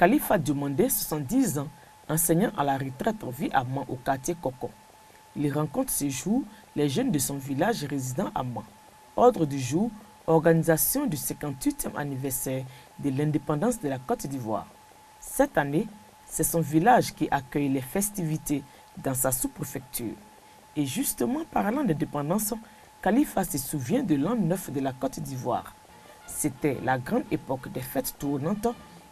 Khalifa Diomandé, 70 ans, enseignant à la retraite, vit à Mans au quartier Cocon. Il rencontre ce jour les jeunes de son village résidant à Mans. Ordre du jour, organisation du 58e anniversaire de l'indépendance de la Côte d'Ivoire. Cette année, c'est son village qui accueille les festivités dans sa sous-préfecture. Et justement, parlant d'indépendance, Khalifa se souvient de l'an 9 de la Côte d'Ivoire. C'était la grande époque des fêtes tournantes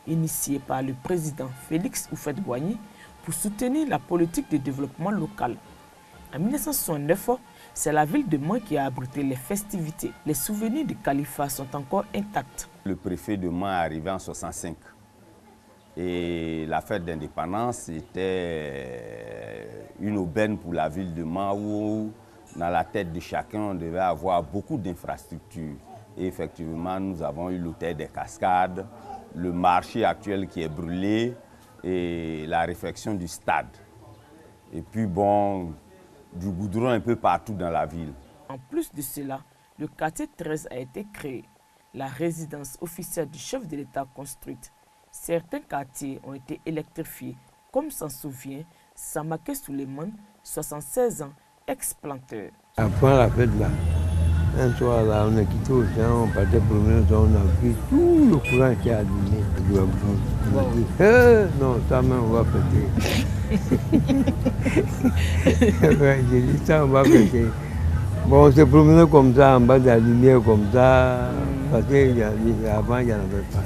initiée par le président Félix Houphouët-Boigny pour soutenir la politique de développement local. En 1969, c'est la ville de Mans qui a abrité les festivités. Les souvenirs de Khalifa sont encore intacts. Le préfet de Mans est arrivé en 1965. Et la fête d'indépendance était une aubaine pour la ville de Mans où, dans la tête de chacun, on devait avoir beaucoup d'infrastructures. Et effectivement, nous avons eu l'hôtel des Cascades, le marché actuel qui est brûlé et la réfection du stade. Et puis bon, du goudron un peu partout dans la ville. En plus de cela, le quartier 13 a été créé, la résidence officielle du chef de l'État construite. Certains quartiers ont été électrifiés, comme s'en souvient Samaké Souleymane, 76 ans, ex-planteur. Après la fête là, un soir là, on a quitté au champ, on partait promener, on a vu tout le courant qui a allumé. On a dit, non, ça même on va péter. J'ai dit ça, on va péter. Bon, on se promenait comme ça, en bas de la lumière, comme ça, parce qu'avant, il n'y en avait pas.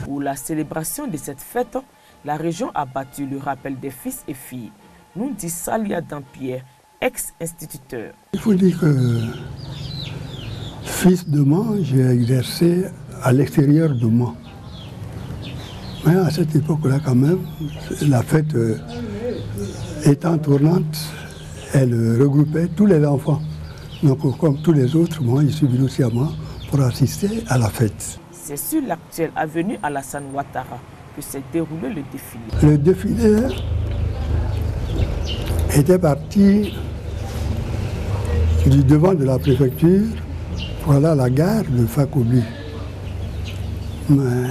Pour la célébration de cette fête, la région a battu le rappel des fils et filles, nous dit Salia Dampierre, ex-instituteur. Il faut dire que, fils de Mans, j'ai exercé à l'extérieur de Mans. Mais à cette époque-là, quand même, la fête étant tournante, elle regroupait tous les enfants. Donc, comme tous les autres, moi, je suis venu aussi à Mans pour assister à la fête. C'est sur l'actuelle avenue Alassane Ouattara que s'est déroulé le défilé. Le défilé était parti du devant de la préfecture, voilà la gare de Fakoly. Mais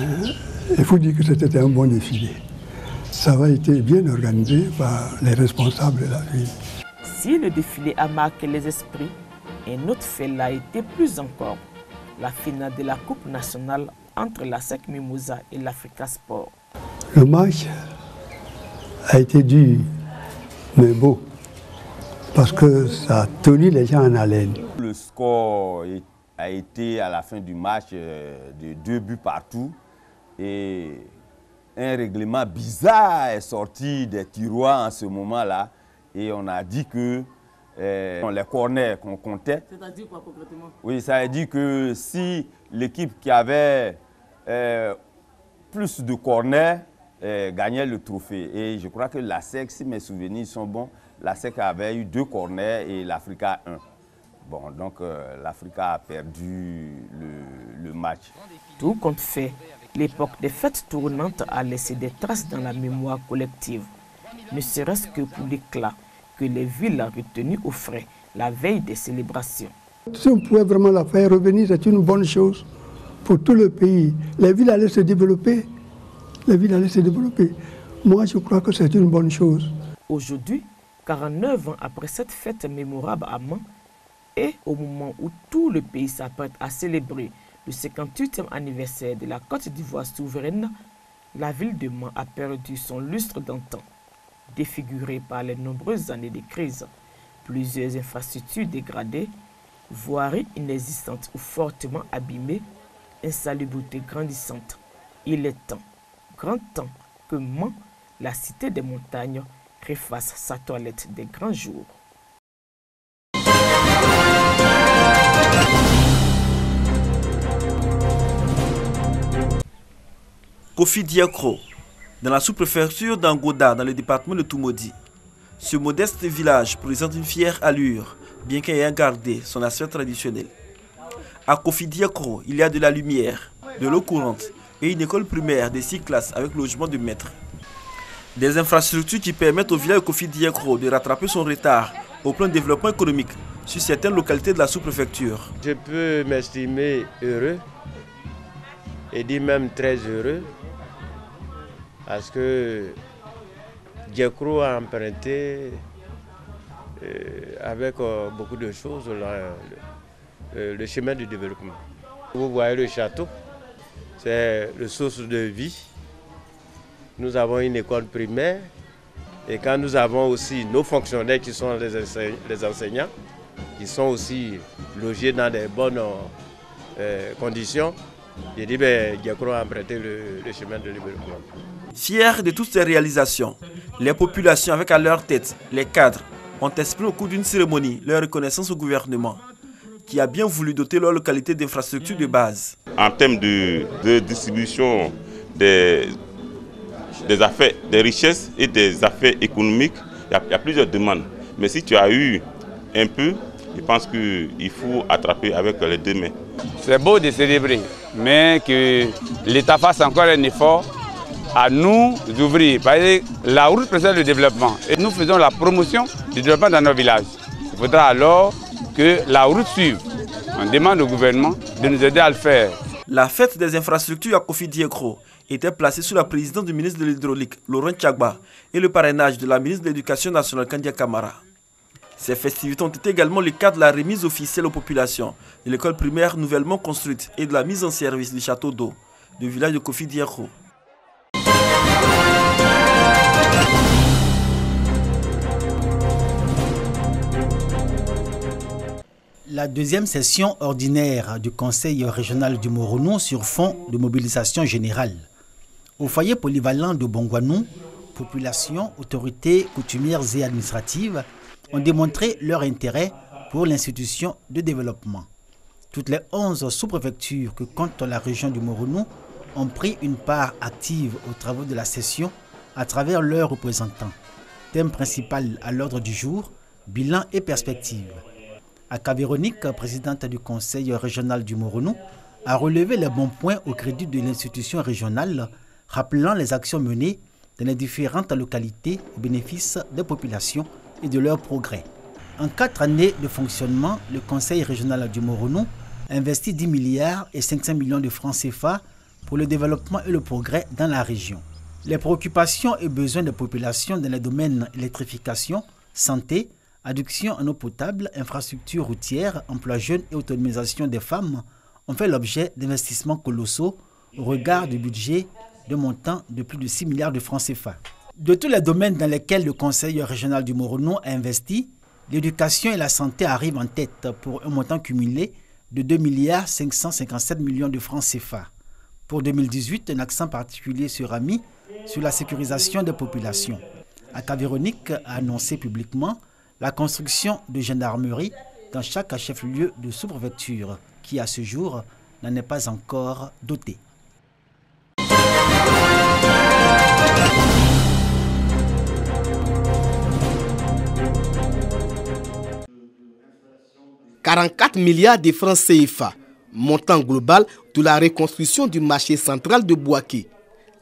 il faut dire que c'était un bon défilé. Ça avait été bien organisé par les responsables de la ville. Si le défilé a marqué les esprits, un autre fait l'a été plus encore. La finale de la Coupe nationale entre la SEC Mimosa et l'Africa Sport. Le match a été dur, mais beau, parce que ça a tenu les gens en haleine. Le score a été à la fin du match de 2 buts partout et un règlement bizarre est sorti des tiroirs en ce moment-là et on a dit que les corners qu'on comptait. C'est-à-dire quoi concrètement? Oui, ça veut dire que si l'équipe qui avait plus de corners gagnait le trophée. Et je crois que la SEC, si mes souvenirs sont bons, la SEC avait eu 2 corners et l'Africa 1. Bon, donc l'Africa a perdu le match. Tout compte fait, l'époque des fêtes tournantes a laissé des traces dans la mémoire collective, ne serait-ce que pour l'éclat que les villes retenues offraient la veille des célébrations. Si on pouvait vraiment la faire revenir, c'est une bonne chose pour tout le pays. Les villes allaient se développer. Les villes allaient se développer. Moi, je crois que c'est une bonne chose. Aujourd'hui, 49 ans après cette fête mémorable à Mans, et au moment où tout le pays s'apprête à célébrer le 58e anniversaire de la Côte d'Ivoire souveraine, la ville de Mans a perdu son lustre d'antan. Défigurée par les nombreuses années de crise, plusieurs infrastructures dégradées, voiries inexistantes ou fortement abîmées, insalubrité grandissante. Il est temps, grand temps, que Mans, la cité des montagnes, refasse sa toilette des grands jours. Kofi Diakro, dans la sous-préfecture d'Angoda, dans le département de Toumoudi. Ce modeste village présente une fière allure, bien qu'ayant gardé son aspect traditionnel. À Kofi Diakro, il y a de la lumière, de l'eau courante et une école primaire de 6 classes avec logement de maîtres. Des infrastructures qui permettent au village de Kofi Diakro de rattraper son retard au plan de développement économique sur certaines localités de la sous-préfecture. Je peux m'estimer heureux et dire même très heureux Parce que Diakro a emprunté avec beaucoup de choses le chemin du développement. Vous voyez le château, c'est la source de vie. Nous avons une école primaire et quand nous avons aussi nos fonctionnaires qui sont les enseignants, qui sont aussi logés dans des bonnes conditions, j'ai dit que Diakro a emprunté le chemin de développement. Fiers de toutes ces réalisations, les populations avec à leur tête les cadres ont exprimé au cours d'une cérémonie leur reconnaissance au gouvernement qui a bien voulu doter leur localité d'infrastructures de base. En termes de distribution des affaires, des richesses et des affaires économiques, il y a plusieurs demandes. Mais si tu as eu un peu, je pense qu'il faut attraper avec les deux mains. C'est beau de célébrer, mais que l'État fasse encore un effort à nous d'ouvrir. La route précède le développement et nous faisons la promotion du développement dans nos villages. Il faudra alors que la route suive. On demande au gouvernement de nous aider à le faire. La fête des infrastructures à Kofi Diakro était placée sous la présidence du ministre de l'Hydraulique, Laurent Tchagba, et le parrainage de la ministre de l'Éducation nationale, Kandia Kamara. Ces festivités ont été également le cadre de la remise officielle aux populations de l'école primaire nouvellement construite et de la mise en service du château d'eau du village de Kofi Diakro. La deuxième session ordinaire du Conseil régional du Moronou sur fond de mobilisation générale. Au foyer polyvalent de Bongwanou, population, autorités coutumières et administratives ont démontré leur intérêt pour l'institution de développement. Toutes les 11 sous-préfectures que compte la région du Moronou ont pris une part active aux travaux de la session à travers leurs représentants. Thème principal à l'ordre du jour, bilan et perspectives. Aka Véronique, présidente du Conseil régional du Moronou, a relevé les bons points au crédit de l'institution régionale, rappelant les actions menées dans les différentes localités au bénéfice des populations et de leurs progrès. En 4 années de fonctionnement, le Conseil régional du Moronou a investi 10 milliards et 500 millions de francs CFA pour le développement et le progrès dans la région. Les préoccupations et besoins des populations dans les domaines électrification, santé, adduction en eau potable, infrastructures routières, emploi jeunes et autonomisation des femmes ont fait l'objet d'investissements colossaux au regard du budget de montant de plus de 6 milliards de francs CFA. De tous les domaines dans lesquels le Conseil régional du Moronou a investi, l'éducation et la santé arrivent en tête pour un montant cumulé de 2 milliards 557 millions de francs CFA. Pour 2018, un accent particulier sera mis sur la sécurisation des populations. Aka Véronique a annoncé publiquement la construction de gendarmerie dans chaque chef-lieu de sous-préfecture qui, à ce jour, n'en est pas encore doté. « 44 milliards de francs CFA, montant global de la reconstruction du marché central de Bouaké.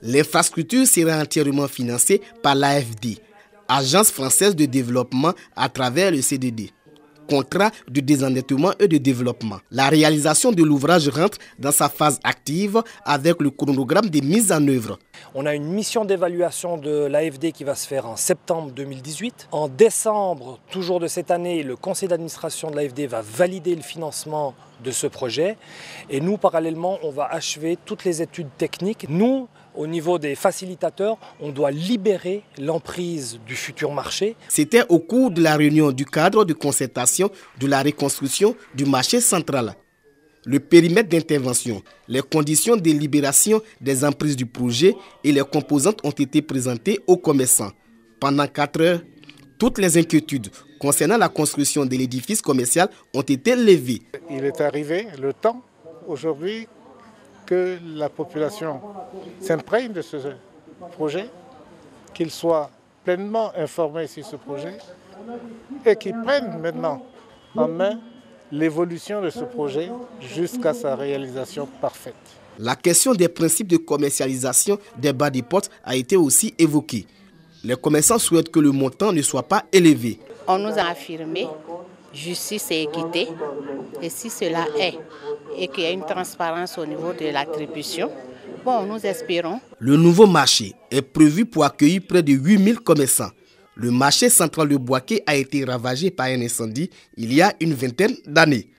L'infrastructure sera entièrement financée par l'AFD, Agence française de développement à travers le CDD. Contrat de désendettement et de développement. La réalisation de l'ouvrage rentre dans sa phase active avec le chronogramme de mise en œuvre. On a une mission d'évaluation de l'AFD qui va se faire en septembre 2018. En décembre, toujours de cette année, le conseil d'administration de l'AFD va valider le financement de ce projet. Et nous, parallèlement, on va achever toutes les études techniques. Nous, au niveau des facilitateurs, on doit libérer l'emprise du futur marché. C'était au cours de la réunion du cadre de concertation de la reconstruction du marché central. Le périmètre d'intervention, les conditions de libération des emprises du projet et les composantes ont été présentées aux commerçants. Pendant 4 heures, toutes les inquiétudes concernant la construction de l'édifice commercial ont été levées. Il est arrivé le temps aujourd'hui que la population s'imprègne de ce projet, qu'ils soient pleinement informés sur ce projet et qu'ils prennent maintenant en main l'évolution de ce projet jusqu'à sa réalisation parfaite. La question des principes de commercialisation des bas des portes a été aussi évoquée. Les commerçants souhaitent que le montant ne soit pas élevé. On nous a affirmé justice et équité, et si cela est, et qu'il y a une transparence au niveau de l'attribution, Bon, nous espérons. Le nouveau marché est prévu pour accueillir près de 8000 commerçants. Le marché central de Bouaké a été ravagé par un incendie il y a une vingtaine d'années.